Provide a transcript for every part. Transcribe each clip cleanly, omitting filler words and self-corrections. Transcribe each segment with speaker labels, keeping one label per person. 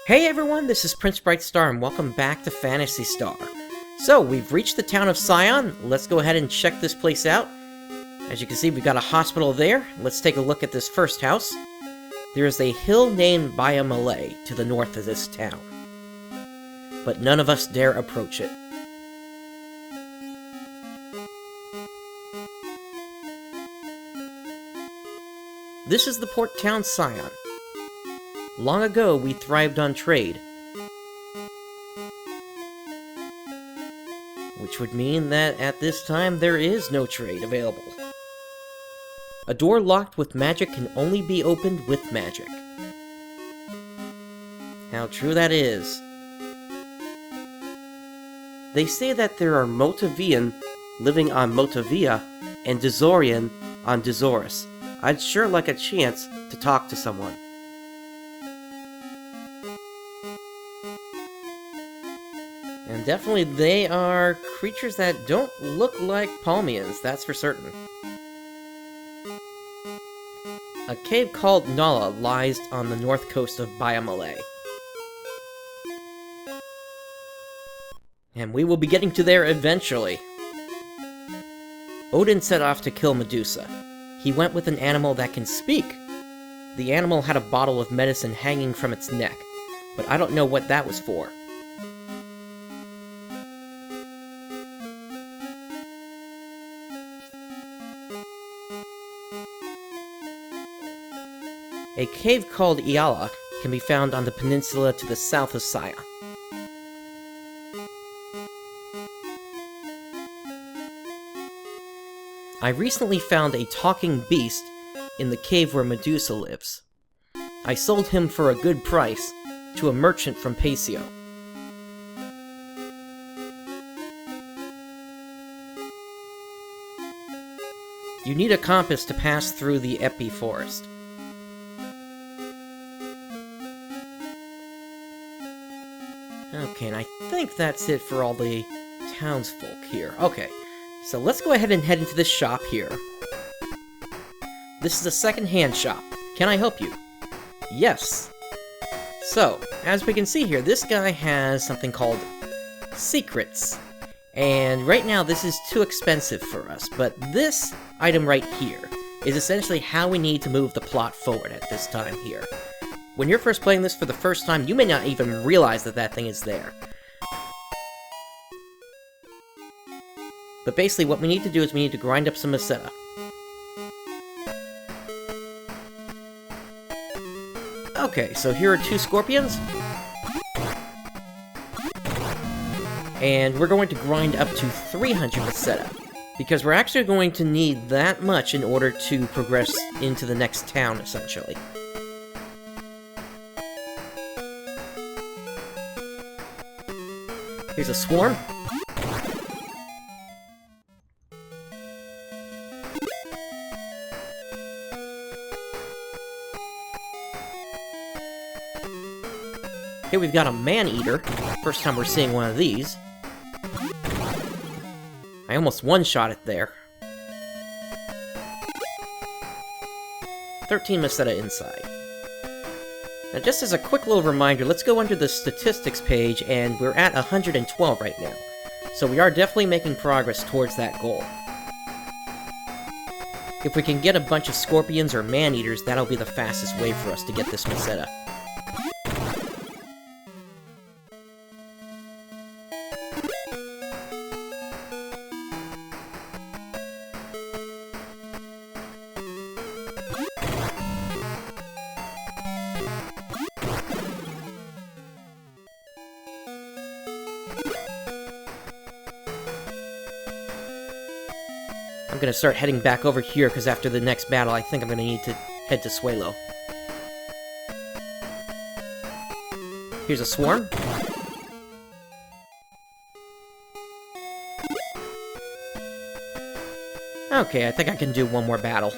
Speaker 1: Hey everyone, this is Prince Brightstar and welcome back to Phantasy Star. So, we've reached the town of Scion. Let's go ahead and check this place out. As you can see, we've got a hospital there. Let's take a look at this first house. There is a hill named Malay to the north of this town. But none of us dare approach it. This is the port town Scion. Long ago, we thrived on trade. Which would mean that at this time, there is no trade available. A door locked with magic can only be opened with magic. How true that is. They say that there are Motavian living on Motavia and Dizorian on Dizoris. I'd sure like a chance to talk to someone. And definitely they are creatures that don't look like Palmians, that's for certain. A cave called Nala lies on the north coast of Malay. And we will be getting to there eventually. Odin set off to kill Medusa. He went with an animal that can speak. The animal had a bottle of medicine hanging from its neck, but I don't know what that was for. A cave called Iala can be found on the peninsula to the south of Scion. I recently found a talking beast in the cave where Medusa lives. I sold him for a good price to a merchant from Paisio. You need a compass to pass through the Epi Forest. Okay, and I think that's it for all the townsfolk here. Okay, so let's go ahead and head into this shop here. This is a second-hand shop. Can I help you? Yes. So, as we can see here, this guy has something called secrets. And right now, this is too expensive for us, but this item right here is essentially how we need to move the plot forward at this time here. When you're first playing this for the first time, you may not even realize that that thing is there. But basically, what we need to do is we need to grind up some Maceta. Okay, so here are 2 scorpions. And we're going to grind up to 300 Maceta, because we're actually going to need that much in order to progress into the next town, essentially. Here's a swarm. Here we've got a man-eater. First time we're seeing one of these. I almost one-shot it there. 13 Maceta inside. Now, just as a quick little reminder, let's go under the statistics page, and we're at 112 right now. So we are definitely making progress towards that goal. If we can get a bunch of scorpions or man-eaters, that'll be the fastest way for us to get this Maceta. I'm gonna start heading back over here, because after the next battle, I think I'm gonna need to head to Suelo. Here's a swarm. Okay, I think I can do one more battle.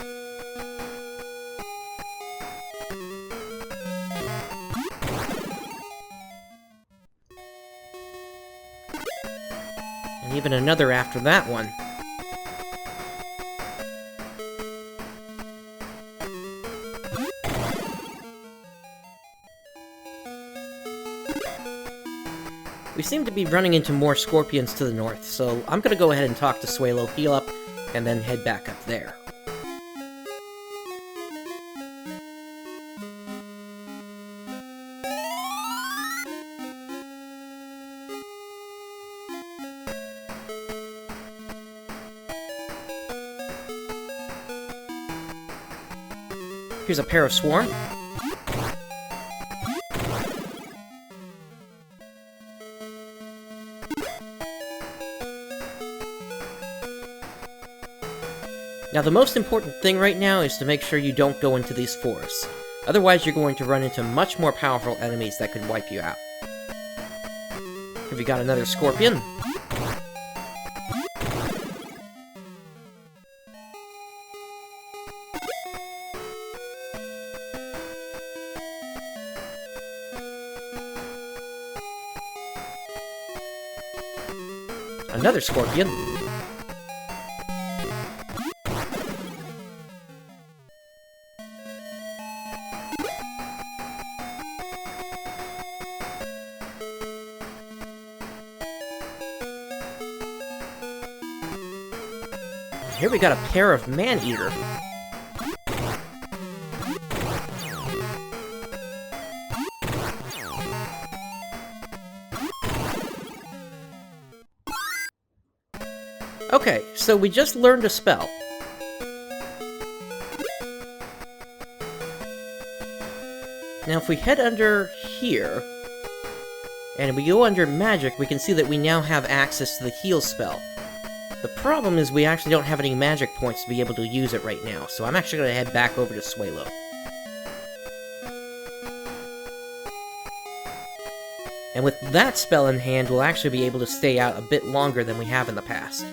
Speaker 1: And even another after that one. We seem to be running into more scorpions to the north, so I'm gonna go ahead and talk to Suelo, heal up, and then head back up there. Here's a pair of Swarm. Now, the most important thing right now is to make sure you don't go into these forests. Otherwise, you're going to run into much more powerful enemies that could wipe you out. Here we got another Scorpion. Another Scorpion. Here we got a pair of Man-Eater. Okay, so we just learned a spell. Now if we head under here, and we go under magic, we can see that we now have access to the heal spell. The problem is we actually don't have any magic points to be able to use it right now, so I'm actually going to head back over to Suelo. And with that spell in hand, we'll actually be able to stay out a bit longer than we have in the past.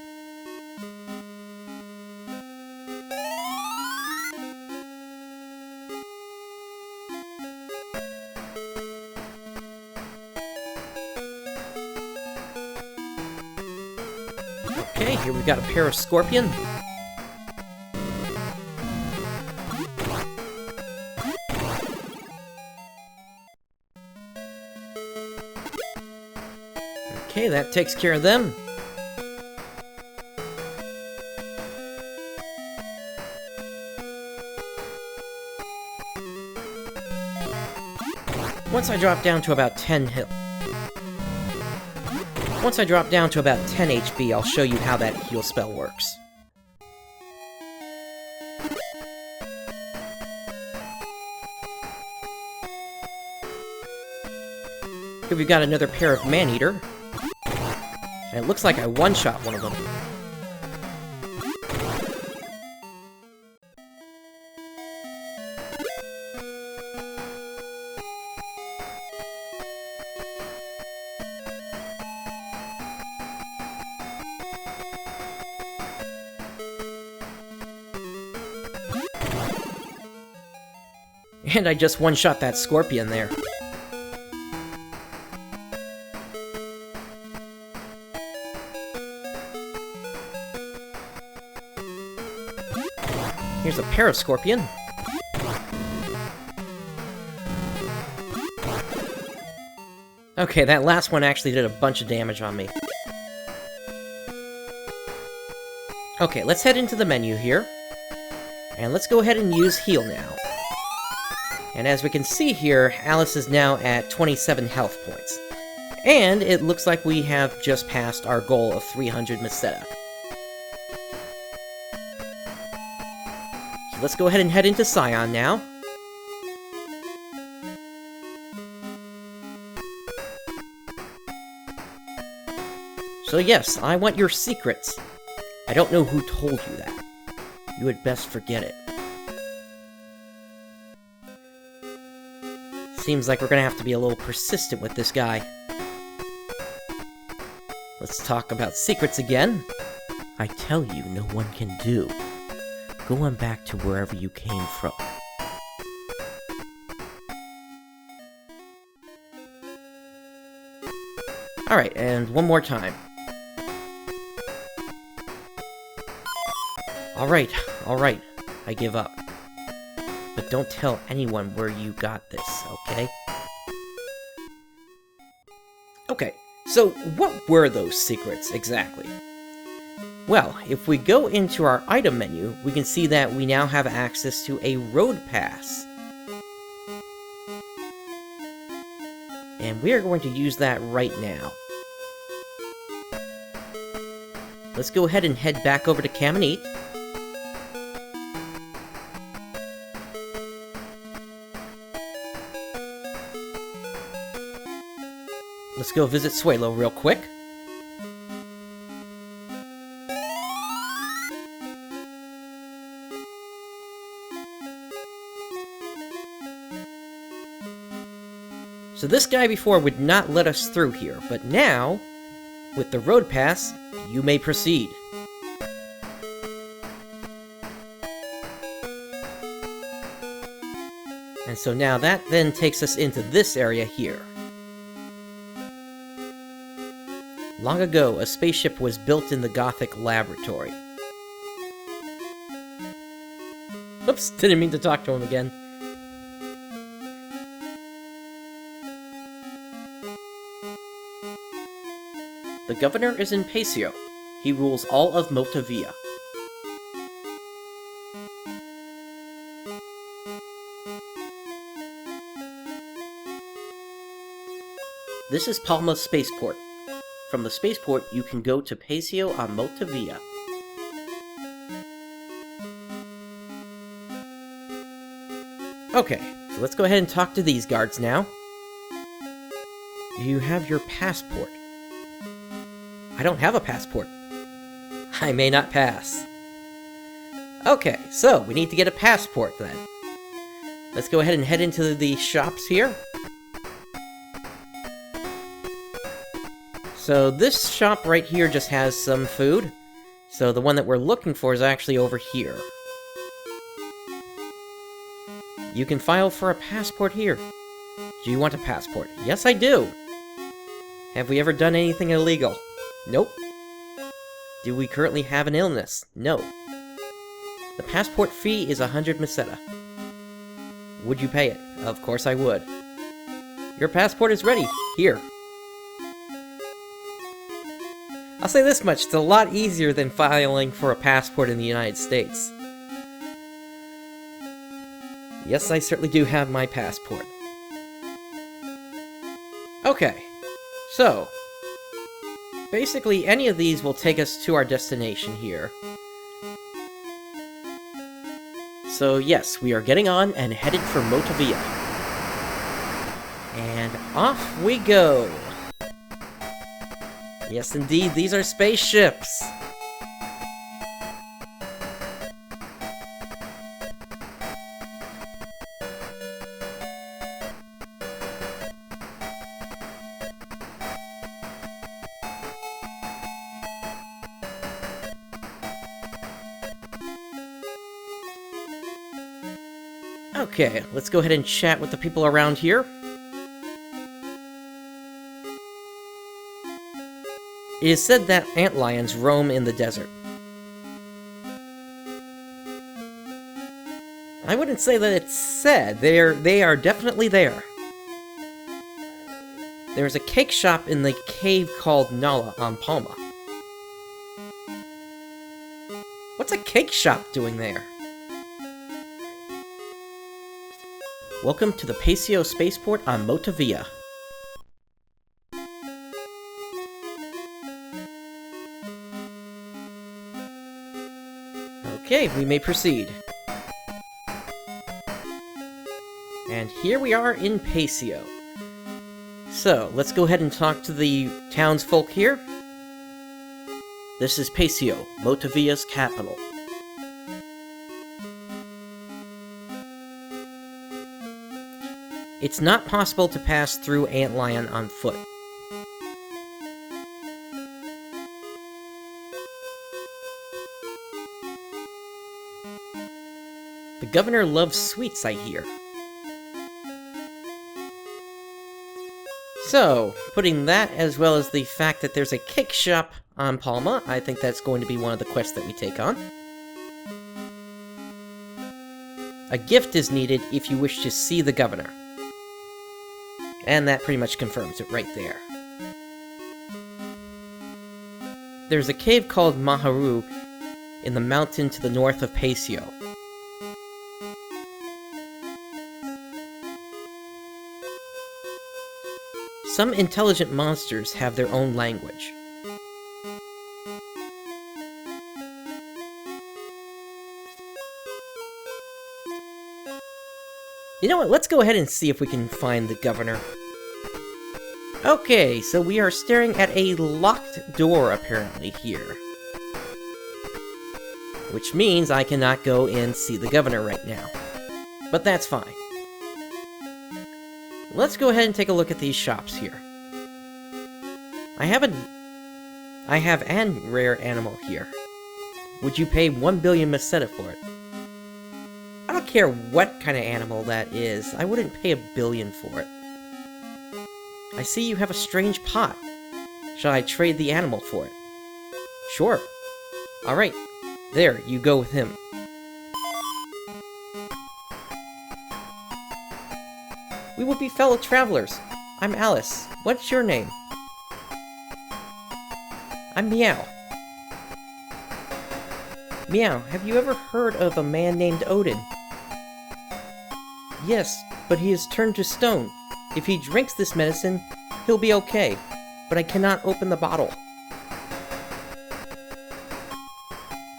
Speaker 1: Okay, here we've got a pair of Scorpion. Okay, that takes care of them. Once I drop down to about 10 HP, I'll show you how that heal spell works. Here we've got another pair of Man-Eater. And it looks like I one-shot one of them. And I just one-shot that Scorpion there. Here's a pair of Scorpion. Okay, that last one actually did a bunch of damage on me. Okay, let's head into the menu here. And let's go ahead and use heal now. And as we can see here, Alice is now at 27 health points. And it looks like we have just passed our goal of 300 Meseta. So let's go ahead and head into Scion now. So yes, I want your secrets. I don't know who told you that. You had best forget it. Seems like we're gonna have to be a little persistent with this guy. Let's talk about secrets again. I tell you, no one can do. Go on back to wherever you came from. Alright, and one more time. Alright, I give up. But don't tell anyone where you got this, okay? Okay, So, what were those secrets, exactly? Well, if we go into our item menu, we can see that we now have access to a road pass. And we are going to use that right now. Let's go ahead and head back over to Cam and Eat. Let's go visit Suelo real quick. So this guy before would not let us through here, but now, with the road pass, you may proceed. And so now that then takes us into this area here. Long ago, a spaceship was built in the Gothic laboratory. Oops, didn't mean to talk to him again. The governor is in Paseo. He rules all of Motavia. This is Palma Spaceport. From the spaceport, you can go to Paseo on Motavia. Okay, so let's go ahead and talk to these guards now. You have your passport. I don't have a passport. I may not pass. Okay, so we need to get a passport then. Let's go ahead and head into the shops here. So this shop right here just has some food. So the one that we're looking for is actually over here. You can file for a passport here. Do you want a passport? Yes, I do. Have we ever done anything illegal? Nope. Do we currently have an illness? No. The passport fee is 100 meseta. Would you pay it? Of course I would. Your passport is ready. Here. I'll say this much, it's a lot easier than filing for a passport in the United States. Yes, I certainly do have my passport. Okay, so basically any of these will take us to our destination here. So yes, we are getting on and headed for Motavia. And off we go! Yes, indeed, these are spaceships! Okay, let's go ahead and chat with the people around here. It is said that antlions roam in the desert. I wouldn't say that it's said. They are definitely there. There's a cake shop in the cave called Nala on Palma. What's a cake shop doing there? Welcome to the Paseo Spaceport on Motavia. Okay, we may proceed. And here we are in Paseo. So, let's go ahead and talk to the townsfolk here. This is Paseo, Motavia's capital. It's not possible to pass through Antlion on foot. The governor loves sweets, I hear. So, putting that as well as the fact that there's a cake shop on Palma, I think that's going to be one of the quests that we take on. A gift is needed if you wish to see the governor. And that pretty much confirms it right there. there's a cave called Maharu in the mountain to the north of Pasio. Some intelligent monsters have their own language. You know what, let's go ahead and see if we can find the governor. Okay, so we are staring at a locked door, apparently, here. Which means I cannot go and see the governor right now. But that's fine. Let's go ahead and take a look at these shops here. I have an rare animal here. Would you pay 1 billion Meseta for it? I don't care what kind of animal that is. I wouldn't pay 1 billion for it. I see you have a strange pot. Shall I trade the animal for it? Sure. Alright. There, you go with him. We will be fellow travelers. I'm Alice. What's your name? I'm Meow. Meow, have you ever heard of a man named Odin? Yes, but he is turned to stone. If he drinks this medicine, he'll be okay, but I cannot open the bottle.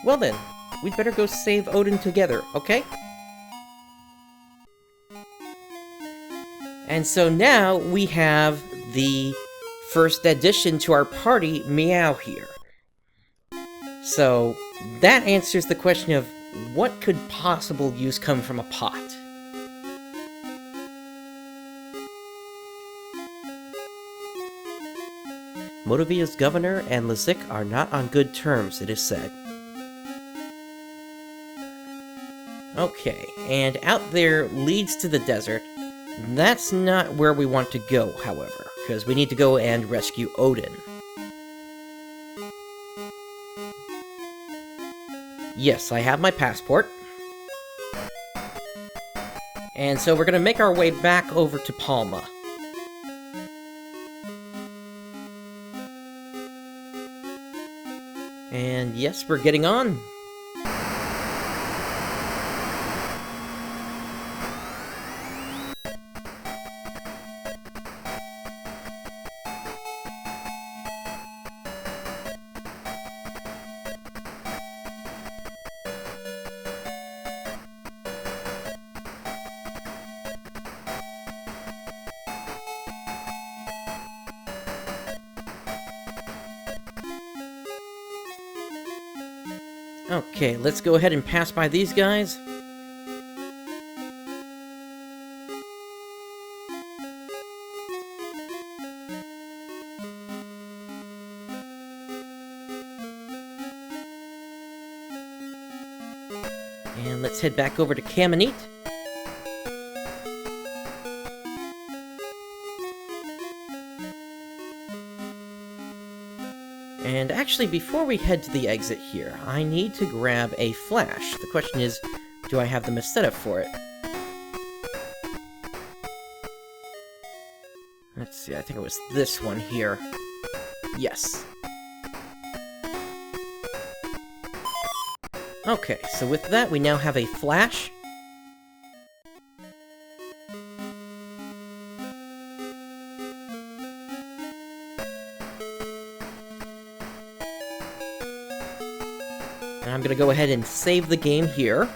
Speaker 1: Well then, we'd better go save Odin together, okay? And so now we have the first addition to our party, Meow, here. So that answers the question of what could possible use come from a pot? Motovia's governor and Lazik are not on good terms, it is said. Okay, and out there leads to the desert. That's not where we want to go, however, because we need to go and rescue Odin. Yes, I have my passport. And so we're going to make our way back over to Palma. And yes, we're getting on. Okay, let's go ahead and pass by these guys. And let's head back over to Caminite. And actually, before we head to the exit here, I need to grab a flash. The question is, do I have the Meseta for it? Let's see, I think it was this one here. Yes. Okay, so with that, we now have a flash. And I'm gonna go ahead and save the game here.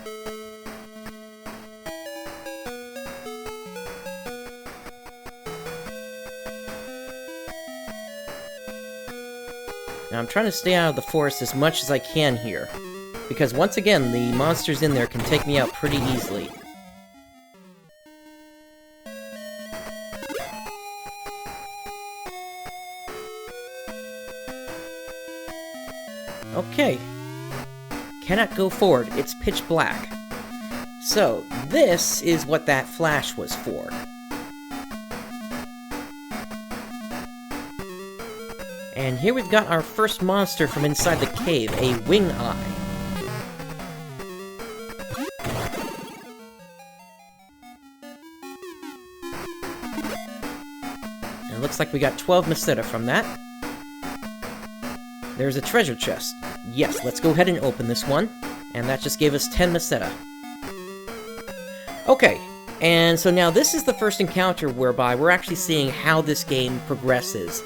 Speaker 1: Now I'm trying to stay out of the forest as much as I can here, because once again, the monsters in there can take me out pretty easily. Okay. Cannot go forward, it's pitch black. So, this is what that flash was for. And here we've got our first monster from inside the cave, a wing eye. And it looks like we got 12 Meseta from that. there's a treasure chest. Yes, let's go ahead and open this one. And that just gave us 10 Meseta. Okay, and so now this is the first encounter whereby we're actually seeing how this game progresses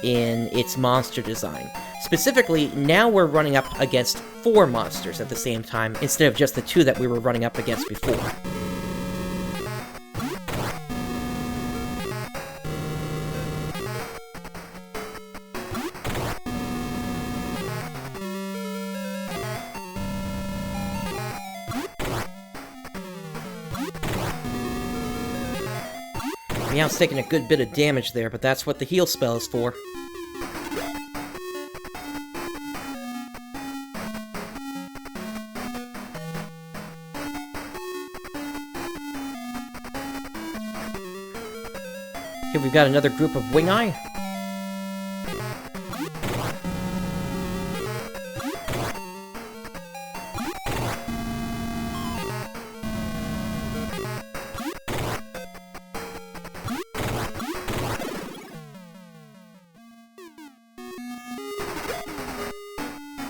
Speaker 1: in its monster design. Specifically, now we're running up against 4 monsters at the same time, instead of just the 2 that we were running up against before. Meow's taking a good bit of damage there, but that's what the heal spell is for. Here we've got another group of Wing-Eye.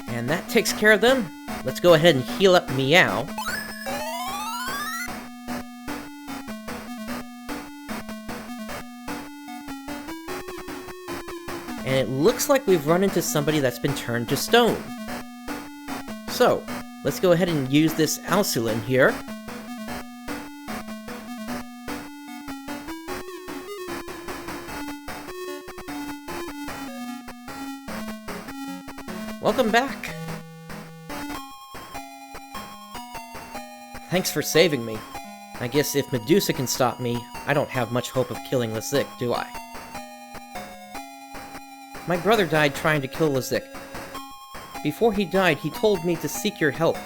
Speaker 1: And that takes care of them. Let's go ahead and heal up Meow. And it looks like we've run into somebody that's been turned to stone. So, let's go ahead and use this Alsulin here. Welcome back! Thanks for saving me. I guess if Medusa can stop me, I don't have much hope of killing Lazik, do I? My brother died trying to kill Lazik. Before he died, he told me to seek your help.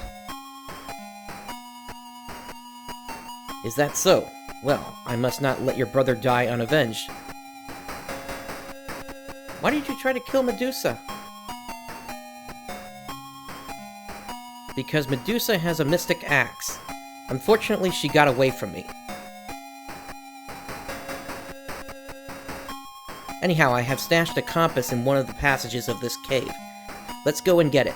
Speaker 1: Is that so? Well, I must not let your brother die unavenged. Why did you try to kill Medusa? Because Medusa has a mystic axe. Unfortunately, she got away from me. Anyhow, I have stashed a compass in one of the passages of this cave. Let's go and get it.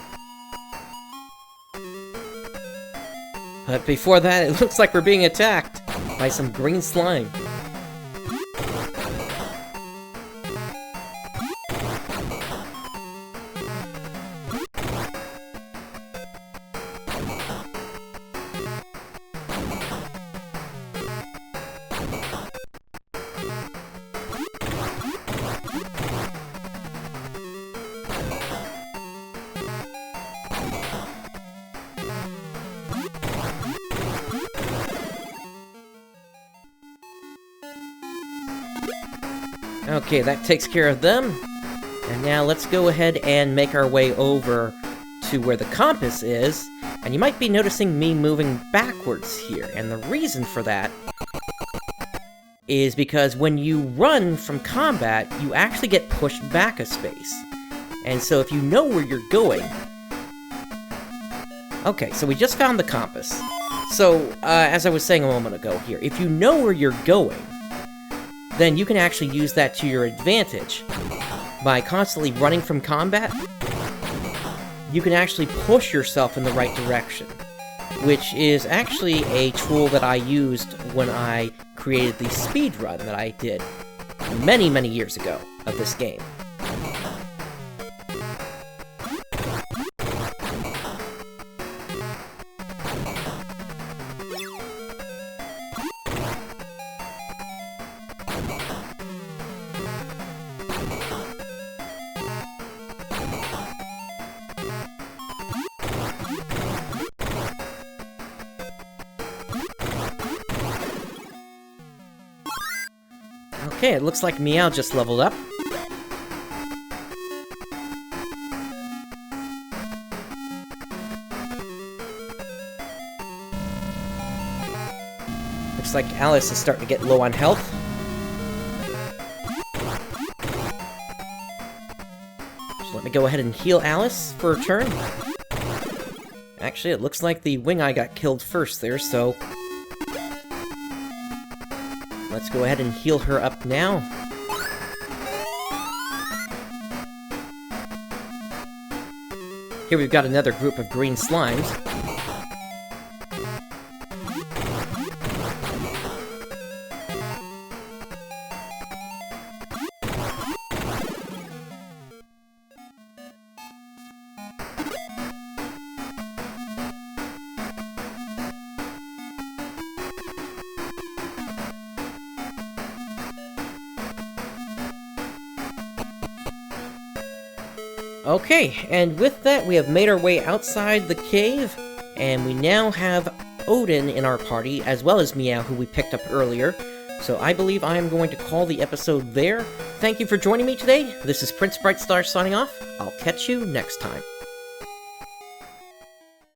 Speaker 1: But before that, it looks like we're being attacked by some green slime. Okay, that takes care of them. And now let's go ahead and make our way over to where the compass is. And you might be noticing me moving backwards here. And the reason for that is because when you run from combat, you actually get pushed back a space. And so if you know where you're going... Okay, so we just found the compass. So, as I was saying a moment ago here, if you know where you're going, then you can actually use that to your advantage. By constantly running from combat, you can actually push yourself in the right direction, which is actually a tool that I used when I created the speedrun that I did many, many years ago of this game. Okay, it looks like Meow just leveled up. Looks like Alice is starting to get low on health. So let me go ahead and heal Alice for a turn. Actually, it looks like the Wing-Eye got killed first there, so... let's go ahead and heal her up now. Here we've got another group of green slimes. Okay, and with that, we have made our way outside the cave, and we now have Odin in our party, as well as Meow, who we picked up earlier. So I believe I am going to call the episode there. Thank you for joining me today. This is Prince Brightstar signing off. I'll catch you next time.